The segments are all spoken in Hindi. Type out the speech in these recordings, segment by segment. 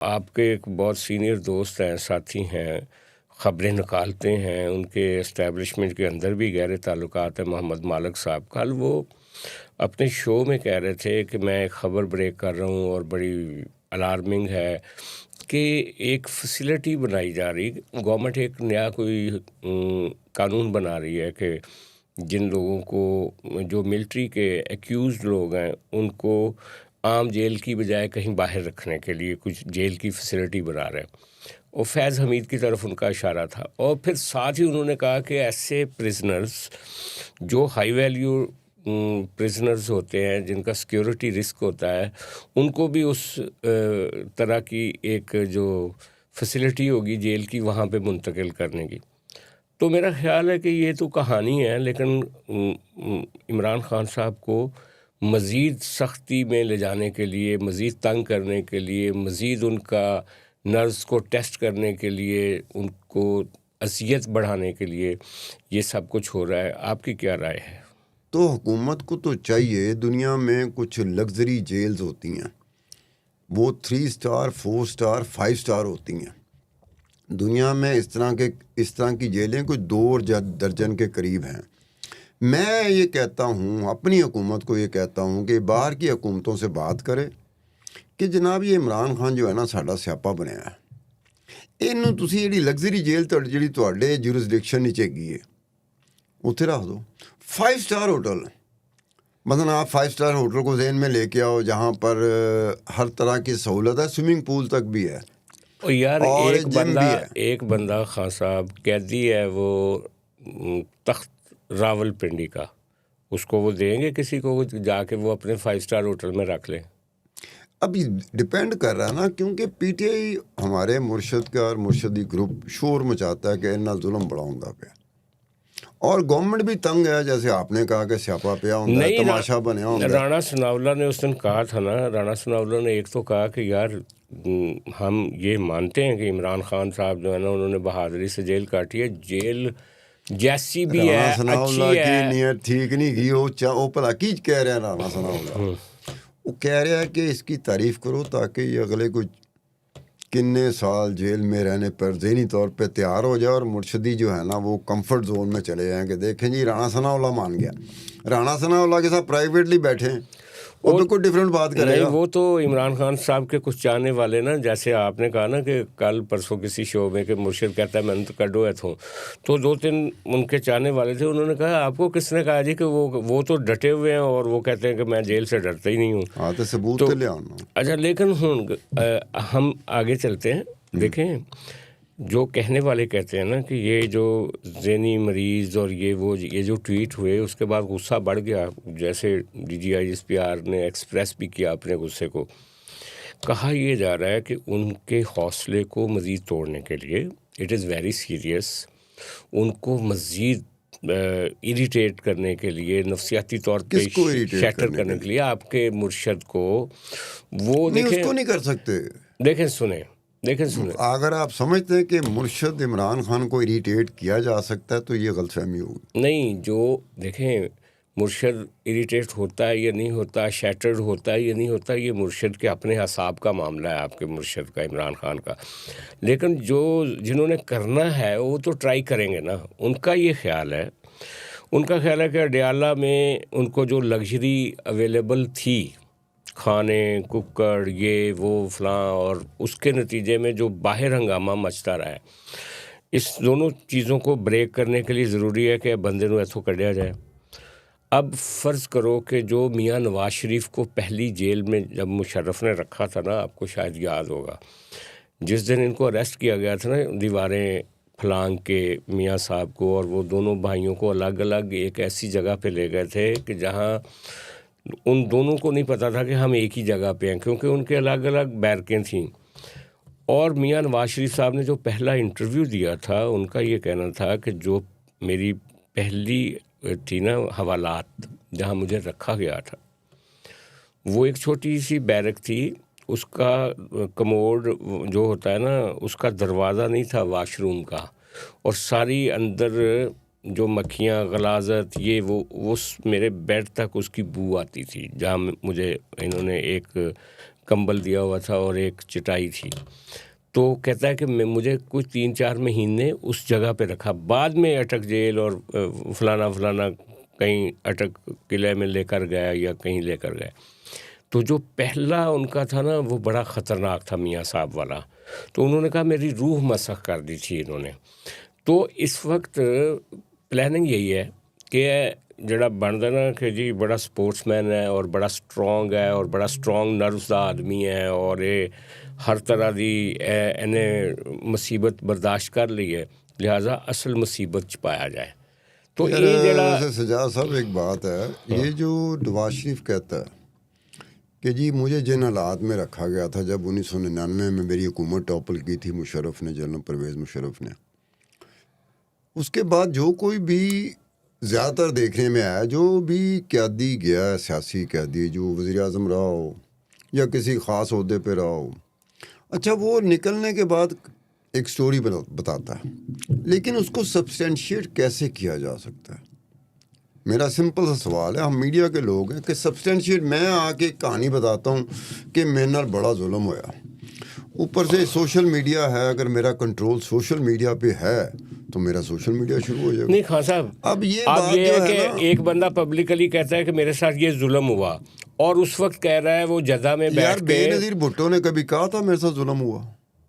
आपके एक बहुत सीनियर दोस्त हैं, साथी हैं, ख़बरें निकालते हैं, उनके एस्टेब्लिशमेंट के अंदर भी गहरे ताल्लुकात हैं, मोहम्मद मालिक साहब। कल वो अपने शो में कह रहे थे कि मैं एक ख़बर ब्रेक कर रहा हूँ और बड़ी अलार्मिंग है कि एक फैसिलिटी बनाई जा रही, गवर्नमेंट एक नया कोई कानून बना रही है कि जिन लोगों को जो मिलिट्री के एक्यूज़्ड लोग हैं उनको आम जेल की बजाय कहीं बाहर रखने के लिए कुछ जेल की फैसिलिटी बना रहे हैं और फैज़ हमीद की तरफ उनका इशारा था। और फिर साथ ही उन्होंने कहा कि ऐसे प्रिजनर्स जो हाई वैल्यू प्रिजनर्स होते हैं जिनका सिक्योरिटी रिस्क होता है, उनको भी उस तरह की एक जो फैसिलिटी होगी जेल की वहाँ पे मुंतकिल करने की। तो मेरा ख़्याल है कि ये तो कहानी है, लेकिन इमरान खान साहब को मज़ीद सख्ती में ले जाने के लिए, मज़ीद तंग करने के लिए, मज़ीद उनका नर्व्स को टेस्ट करने के लिए, उनको अज़ियत बढ़ाने के लिए ये सब कुछ हो रहा है। आपकी क्या राय है? तो हुकूमत को तो चाहिए, दुनिया में कुछ लग्जरी जेल्स होती हैं, वो 3 स्टार 4 स्टार 5 स्टार होती हैं। दुनिया में इस तरह की जेलें कुछ 2 दर्जन के करीब हैं। मैं ये कहता हूँ, अपनी हुकूमत को ये कहता हूँ कि बाहर की हुकूमतों से बात करे कि जनाब ये इमरान खान जो है ना साडा स्यापा बनया है, इनू तुसी जिहड़ी लग्जरी जेल जिहड़ी तुहाडे जुरिसडिक्शन नीचे हैगी है उत्थे रख दो। 5 स्टार होटल, मतलब आप 5 स्टार होटल को जहन में लेके आओ जहाँ पर हर तरह की सहूलत है, स्विमिंग पूल तक भी है और यार और एक भी है। बंदा खान साहब कैदी है, वो तख्त रावलपिंडी का, उसको वो देंगे किसी को जाके वो अपने 5 स्टार होटल में रख लें? अभी डिपेंड कर रहा है ना, क्योंकि पीटीआई हमारे मुर्शद का और मुर्शदी ग्रुप शोर मचाता है कि इन्ना जुल्म बड़ा होंदा पे और गवर्नमेंट भी तंग है, जैसे आपने कहा कि स्यापा पिया होंदा है, तमाशा बनया होंदा है। राणा सनावला ने उस दिन कहा था ना, राणा सनावला ने एक तो कहा कि यार हम ये मानते हैं कि इमरान खान साहब जो है ना उन्होंने बहादुरी से जेल काटी है, जेल जैसी भी है राणा अच्छी सनाउल्ला की है। नीयत ठीक नहीं की, वो भला की कह रहा है राणा सनाउल्ला? वो कह रहा है कि इसकी तारीफ करो ताकि ये अगले कुछ किन्ने साल जेल में रहने पर ज़हनी तौर पे तैयार हो जाए और मुर्शदी जो है ना वो कंफर्ट जोन में चले जाएं कि देखें जी राणा सनाउल्ला मान गया। राणा सनाउल्ला के साथ प्राइवेटली बैठे हैं, वो तो कोई डिफरेंट बात नहीं, करेगा। वो तो इमरान खान साहब के कुछ चाहने वाले ना, जैसे आपने कहा ना कि कल परसों किसी शो में कि मुर्शिद कहता है मैं तो कड्डो है तो 2-3 उनके चाहने वाले थे, उन्होंने कहा आपको किसने कहा जी कि वो तो डटे हुए हैं और वो कहते हैं कि मैं जेल से डरता ही नहीं हूँ। हाँ तो सबूत तो ले आना। अच्छा, लेकिन हम आगे चलते हैं। देखें, जो कहने वाले कहते हैं ना कि ये जो ज़हनी मरीज़ और ये जो ट्वीट हुए उसके बाद गुस्सा बढ़ गया, जैसे DGISPR ने एक्सप्रेस भी किया अपने गुस्से को। कहा यह जा रहा है कि उनके हौसले को मज़ीद तोड़ने के लिए, इट इज़ वेरी सीरियस, उनको मज़ीद इरिटेट करने के लिए, नफसियाती तौर पे शैटर करने के लिए आपके मुर्शद को वो नहीं, उसको नहीं कर सकते। देखें सुने अगर आप समझते हैं कि मुर्शद इमरान खान को इरिटेट किया जा सकता है तो ये गलतफहमी होगी। नहीं, जो देखें मुर्शद इरिटेट होता है या नहीं होता, शैटर्ड होता है या नहीं होता, ये मुर्शद के अपने हिसाब का मामला है, आपके मुर्शद का, इमरान खान का। लेकिन जिन्होंने करना है वो तो ट्राई करेंगे ना, उनका ये ख्याल है। उनका ख्याल है कि अडयाला में उनको जो लग्जरी अवेलेबल थी, खाने, कुकर, ये वो फलां, और उसके नतीजे में जो बाहर हंगामा मचता रहा है, इस दोनों चीज़ों को ब्रेक करने के लिए ज़रूरी है कि बंदे को इथों कढ़िया जाए। अब फ़र्ज़ करो कि जो मियाँ नवाज शरीफ को पहली जेल में जब मुशर्रफ ने रखा था ना, आपको शायद याद होगा, जिस दिन इनको अरेस्ट किया गया था ना, दीवारें फलांग के मियाँ साहब को और वो दोनों भाइयों को अलग अलग एक ऐसी जगह पे ले गए थे कि जहाँ उन दोनों को नहीं पता था कि हम एक ही जगह पे हैं, क्योंकि उनके अलग अलग बैरकें थीं। और मियाँ नवाज शरीफ साहब ने जो पहला इंटरव्यू दिया था, उनका ये कहना था कि जो मेरी पहली थी ना हवालात, जहाँ मुझे रखा गया था, वो एक छोटी सी बैरक थी, उसका कमोड जो होता है ना, उसका दरवाज़ा नहीं था वाशरूम का, और सारी अंदर जो मक्खियाँ, गलाजत, ये वो मेरे बेड तक उसकी बू आती थी, जहाँ मुझे इन्होंने एक कंबल दिया हुआ था और एक चटाई थी। तो कहता है कि मुझे कुछ 3-4 महीने उस जगह पे रखा, बाद में अटक जेल और फलाना कहीं अटक किले में लेकर गया या कहीं लेकर गए। तो जो पहला उनका था ना वो बड़ा ख़तरनाक था मियाँ साहब वाला। तो उन्होंने कहा मेरी रूह मसख कर दी थी इन्होंने। तो इस वक्त प्लानिंग यही है कि जड़ा बनदा ना कि जी बड़ा स्पोर्ट्समैन है और बड़ा स्ट्रॉन्ग है और बड़ा स्ट्रॉन्ग नर्व्स दा आदमी है और ये हर तरह दी इन्हें मुसीबत बर्दाश्त कर ली है, लिहाजा असल मुसीबत च पाया जाए। तो यार ये जड़ा वैसे सजाद साहब एक बात है, ये जो नवाज शरीफ कहता है कि जी मुझे जिन हालात में रखा गया था जब 1999 में मेरी हुकूमत टॉपल की थी मुशर्रफ ने, जनरल परवेज़ मुशर्रफ ने, उसके बाद जो कोई भी ज़्यादातर देखने में आया, जो भी क़यादी गया है, सियासी क़यादी जो वज़ीर आज़म रहा हो या किसी ख़ास ओहदे पे रहा हो, अच्छा वो निकलने के बाद एक स्टोरी बताता है, लेकिन उसको सब्सटेंशिएट कैसे किया जा सकता है? मेरा सिंपल सा सवाल है, हम मीडिया के लोग हैं कि सब्सटेंशिएट, मैं आके कहानी बताता हूँ कि मेरे नाल बड़ा जुल्म होया, ऊपर से सोशल मीडिया है, अगर मेरा कंट्रोल सोशल मीडिया पे है तो मेरा सोशल मीडिया शुरू हो जाएगा। नहीं खान साहब, अब ये अब बात ये जो है है कि ना, एक बंदा पब्लिकली कहता है कि मेरे साथ ये जुल्म हुआ और उस वक्त कह रहा है वो जदा में यार बैठ के। बेनज़ीर भुट्टो ने कभी कहा था मेरे साथ जुल्म हुआ?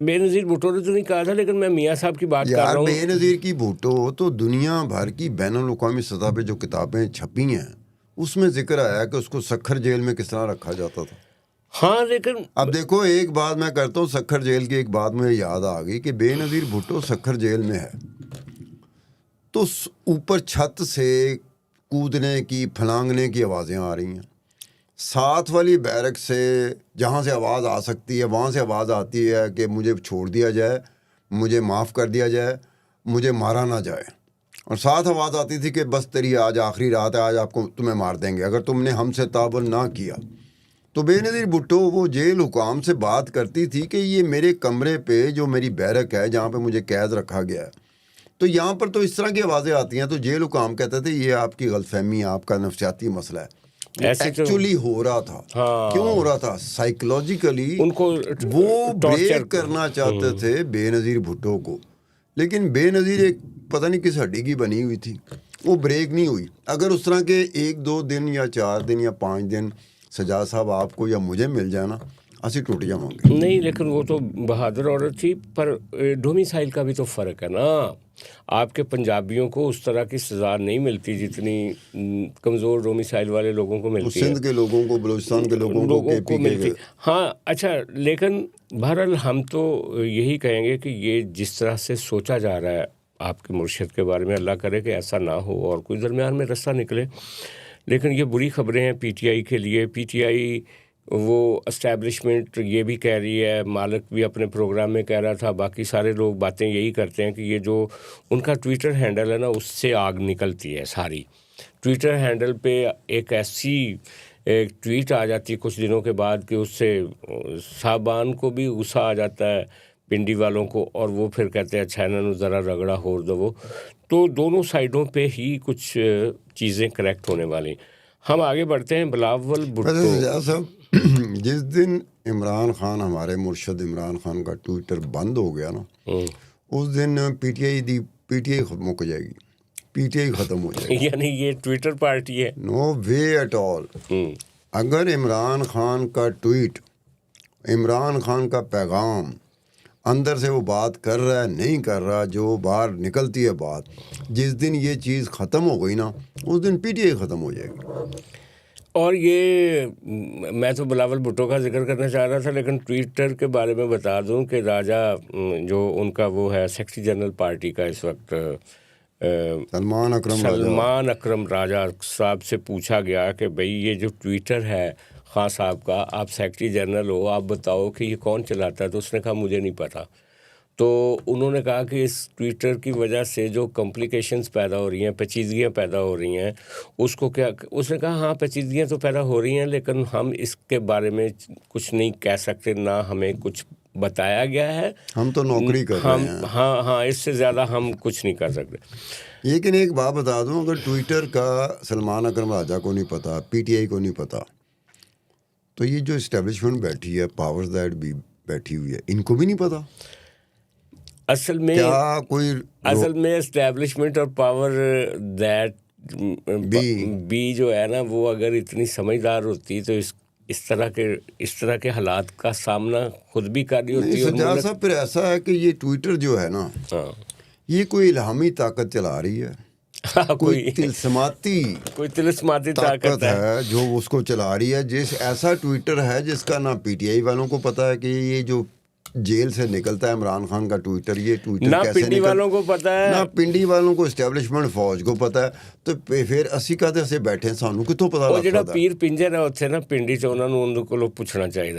बेनज़ीर भुट्टो ने तो नहीं कहा था, लेकिन मैं मियाँ साहब की बात कर रहा यार हूँ। बेनज़ीर की भुट्टो तो दुनिया भर की बैनुल-अक़वामी सतह पे जो किताबें छपी हैं उसमें जिक्र आया कि उसको सखर जेल में किस तरह रखा जाता था। हाँ लेकिन अब देखो एक बात मैं करता हूँ, सखर जेल की एक बात मुझे याद आ गई कि बेनज़ीर भुट्टो सखर जेल में है, तो ऊपर छत से कूदने की, फलांगने की आवाज़ें आ रही हैं, साथ वाली बैरक से जहाँ से आवाज़ आ सकती है वहाँ से आवाज़ आती है कि मुझे छोड़ दिया जाए, मुझे माफ़ कर दिया जाए, मुझे मारा ना जाए, और साथ आवाज़ आती थी कि बस तेरी आज आखिरी रात है, आज आपको तुम्हें मार देंगे अगर तुमने हमसे ताबन ना किया। तो बेनज़ीर भुट्टो वो जेल हुकाम से बात करती थी कि ये मेरे कमरे पे जो मेरी बैरक है जहाँ पे मुझे कैद रखा गया है, तो यहाँ पर तो इस तरह की आवाज़ें आती हैं, तो जेल हुकाम कहते थे ये आपकी गलतफहमी, आपका नफ्सियाती मसला है। ऐसे तो एक्चुअली हो रहा था। हाँ, क्यों हो रहा था? साइकोलॉजिकली उनको वो टॉर्चर ब्रेक करना चाहते थे बेनज़ीर भुट्टो को, लेकिन बेनज़ीर एक पता नहीं किस हड्डी की बनी हुई थी, वो ब्रेक नहीं हुई। अगर उस तरह के 1-2 दिन या 4 दिन या 5 दिन सजाद साहब आपको या मुझे मिल जाए ना, असी टूट जावांगे। नहीं, लेकिन वो तो बहादुर औरत थी, पर डोमिसाइल का भी तो फ़र्क है ना। आपके पंजाबियों को उस तरह की सज़ा नहीं मिलती जितनी कमज़ोर डोमिसाइल वाले लोगों को मिलती है, सिंध के लोगों को, बलूचिस्तान के लोगों को, केपी मिलती। के। हाँ अच्छा, लेकिन बहरहाल हम तो यही कहेंगे कि ये जिस तरह से सोचा जा रहा है आपके मुर्शिद के बारे में, अल्लाह करे कि ऐसा ना हो और कोई दरमियान में रास्ता निकले। लेकिन ये बुरी खबरें हैं पीटीआई के लिए। पीटीआई वो एस्टैब्लिशमेंट ये भी कह रही है, मालिक भी अपने प्रोग्राम में कह रहा था, बाकी सारे लोग बातें यही करते हैं कि ये जो उनका ट्विटर हैंडल है ना, उससे आग निकलती है सारी। ट्विटर हैंडल पे एक ऐसी एक ट्वीट आ जाती है कुछ दिनों के बाद कि उससे साहबान को भी गुस्सा आ जाता है, पिंडी वालों को, और वो फिर कहते हैं अच्छा इन्होंने ज़रा रगड़ा होर दो। तो दोनों साइडों पे ही कुछ चीज़ें करेक्ट होने वाली। हम आगे बढ़ते हैं। बिलावल भुट्टो साहब, जिस दिन इमरान खान, हमारे मुर्शद इमरान खान का ट्विटर बंद हो गया ना, उस दिन पीटीआई मुक जाएगी, पीटीआई ख़त्म हो जाएगी। यानी ये ट्विटर पार्टी है? No way at all. अगर इमरान खान का ट्वीट, इमरान खान का पैगाम अंदर से वो बात कर रहा है नहीं कर रहा, जो बाहर निकलती है बात, जिस दिन ये चीज़ ख़त्म हो गई ना, उस दिन पीटीआई ख़त्म हो जाएगी। और ये मैं तो बिलावल भुट्टो का जिक्र करना चाह रहा था, लेकिन ट्विटर के बारे में बता दूं कि राजा जो उनका वो है सेक्रेटरी जनरल पार्टी का इस वक्त, सलमान अकरम राजा साहब से पूछा गया कि भाई ये जो ट्विटर है खान साहब का, आप सेक्रेटरी जनरल हो, आप बताओ कि ये कौन चलाता है? तो उसने कहा मुझे नहीं पता। तो उन्होंने कहा कि इस ट्विटर की वजह से जो कॉम्प्लिकेशंस पैदा हो रही हैं, पेचीदगियाँ पैदा हो रही हैं, उसको क्या, उसने कहा हाँ पेचीदगियाँ तो पैदा हो रही हैं, लेकिन हम इसके बारे में कुछ नहीं कह सकते, ना हमें कुछ बताया गया है, हम तो नौकरी कर रहे हैं। हाँ, इससे ज़्यादा हम कुछ नहीं कर सकते। लेकिन एक बात बता दूं, अगर ट्विटर का सलमान अकरम राजा को नहीं पता, पीटीआई को नहीं पता, तो ये जो इस्टेब्लिशमेंट बैठी है, पावर्स दैट भी बैठी हुई है, इनको भी नहीं पता असल में क्या कोई असल में एस्टेब्लिशमेंट और पावर दैट बी जो है ना, वो अगर इतनी समझदार होती तो इस तरह के हालात का सामना खुद भी कर रही होती। सज्जाद साहब, फिर ऐसा है कि ये ट्विटर जो है ना, ये कोई इल्हामी ताकत चला रही है, कोई तिलस्माती ताकत है जो उसको चला रही है। ऐसा ट्विटर है जिसका ना पीटीआई वालों को पता है कि ये जो जेल से निकलता है इमरान खान का ट्विटर, ये ट्विटर ना कैसे पिंडी वालों को पता है, ना पिंडी वालों को, एस्टैब्लिशमेंट फौज को पता है। तो फिर ਅਸੀਂ ਕਾਹਦੇ ਸੇ ਬੈਠੇ, ਸਾਨੂੰ ਕਿੱਥੋਂ ਪਤਾ ਲੱਗਦਾ? ਉਹ ਜਿਹੜਾ ਪੀਰ ਪਿੰਜਰ ਹੈ ਉੱਥੇ ਨਾ ਪਿੰਡੀ 'ਚ, ਉਹਨਾਂ ਨੂੰ ਉਹਦੇ ਕੋਲੋਂ ਪੁੱਛਣਾ ਚਾਹੀਦਾ